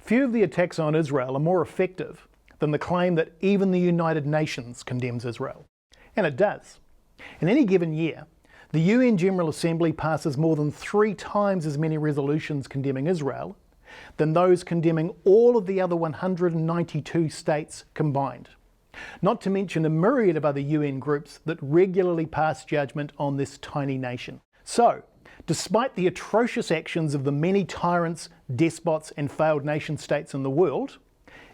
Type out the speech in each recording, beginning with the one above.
Few of the attacks on Israel are more effective than the claim that even the United Nations condemns Israel. And it does. In any given year, the UN General Assembly passes more than 3 times as many resolutions condemning Israel than those condemning all of the other 192 states combined. Not to mention a myriad of other UN groups that regularly pass judgment on this tiny nation. So, despite the atrocious actions of the many tyrants, despots and failed nation states in the world,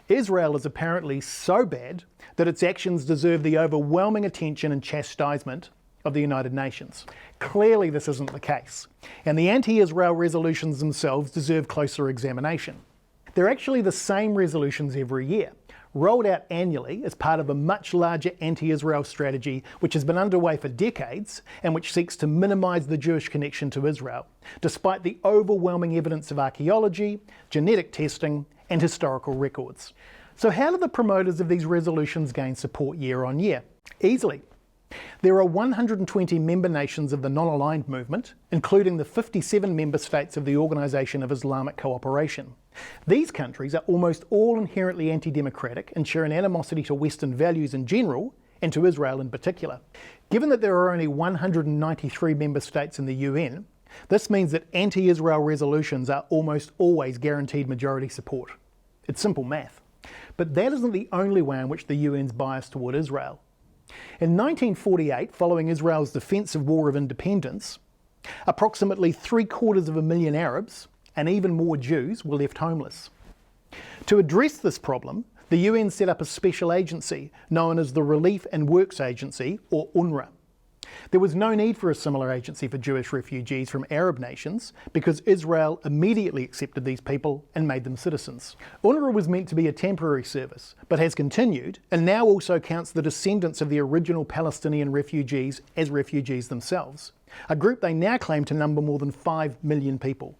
Israel is apparently so bad that its actions deserve the overwhelming attention and chastisement of the United Nations. Clearly this isn't the case, and the anti-Israel resolutions themselves deserve closer examination. They're actually the same resolutions every year, rolled out annually as part of a much larger anti-Israel strategy which has been underway for decades and which seeks to minimise the Jewish connection to Israel, despite the overwhelming evidence of archaeology, genetic testing and historical records. So how do the promoters of these resolutions gain support year on year? Easily. There are 120 member nations of the non-aligned movement, including the 57 member states of the Organisation of Islamic Cooperation. These countries are almost all inherently anti-democratic and share an animosity to Western values in general and to Israel in particular. Given that there are only 193 member states in the UN, this means that anti-Israel resolutions are almost always guaranteed majority support. It's simple math. But that isn't the only way in which the UN's biased toward Israel. In 1948, following Israel's defensive war of independence, approximately 750,000 Arabs and even more Jews were left homeless. To address this problem, the UN set up a special agency known as the Relief and Works Agency, or Unruh. There was no need for a similar agency for Jewish refugees from Arab nations because Israel immediately accepted these people and made them citizens. Unruh was meant to be a temporary service, but has continued and now also counts the descendants of the original Palestinian refugees as refugees themselves, a group they now claim to number more than 5 million people.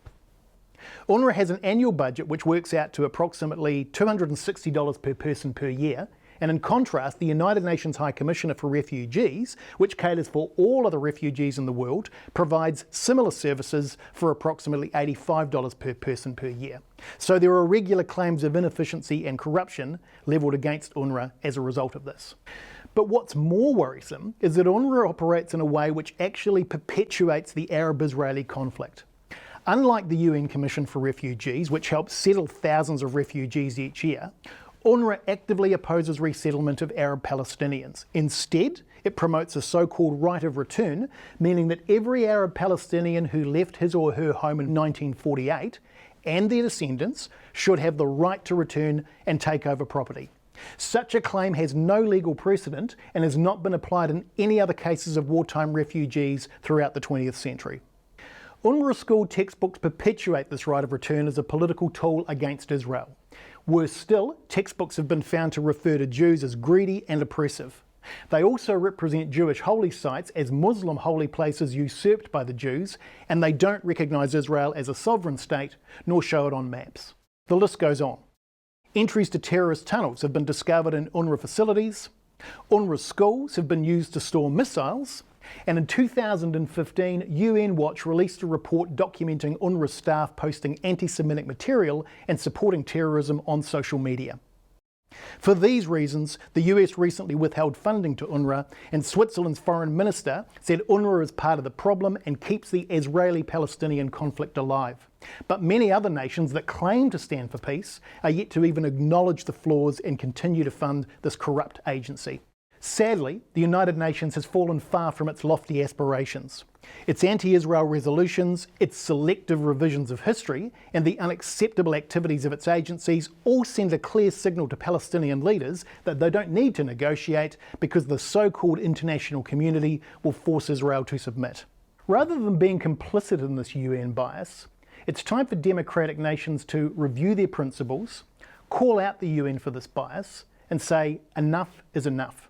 Unruh has an annual budget which works out to approximately $260 per person per year, and in contrast, the United Nations High Commissioner for Refugees, which caters for all other refugees in the world, provides similar services for approximately $85 per person per year. So there are regular claims of inefficiency and corruption levelled against Unruh as a result of this. But what's more worrisome is that Unruh operates in a way which actually perpetuates the Arab-Israeli conflict. Unlike the UN Commission for Refugees, which helps settle thousands of refugees each year, Unruh actively opposes resettlement of Arab Palestinians. Instead, it promotes a so-called right of return, meaning that every Arab Palestinian who left his or her home in 1948 and their descendants should have the right to return and take over property. Such a claim has no legal precedent and has not been applied in any other cases of wartime refugees throughout the 20th century. Unruh school textbooks perpetuate this right of return as a political tool against Israel. Worse still, textbooks have been found to refer to Jews as greedy and oppressive. They also represent Jewish holy sites as Muslim holy places usurped by the Jews, and they don't recognise Israel as a sovereign state, nor show it on maps. The list goes on. Entries to terrorist tunnels have been discovered in Unruh facilities. Unruh schools have been used to store missiles. And in 2015, UN Watch released a report documenting Unruh staff posting anti-Semitic material and supporting terrorism on social media. For these reasons, the US recently withheld funding to Unruh, and Switzerland's foreign minister said Unruh is part of the problem and keeps the Israeli-Palestinian conflict alive. But many other nations that claim to stand for peace are yet to even acknowledge the flaws and continue to fund this corrupt agency. Sadly, the United Nations has fallen far from its lofty aspirations. Its anti-Israel resolutions, its selective revisions of history, and the unacceptable activities of its agencies all send a clear signal to Palestinian leaders that they don't need to negotiate because the so-called international community will force Israel to submit. Rather than being complicit in this UN bias, it's time for democratic nations to review their principles, call out the UN for this bias, and say enough is enough.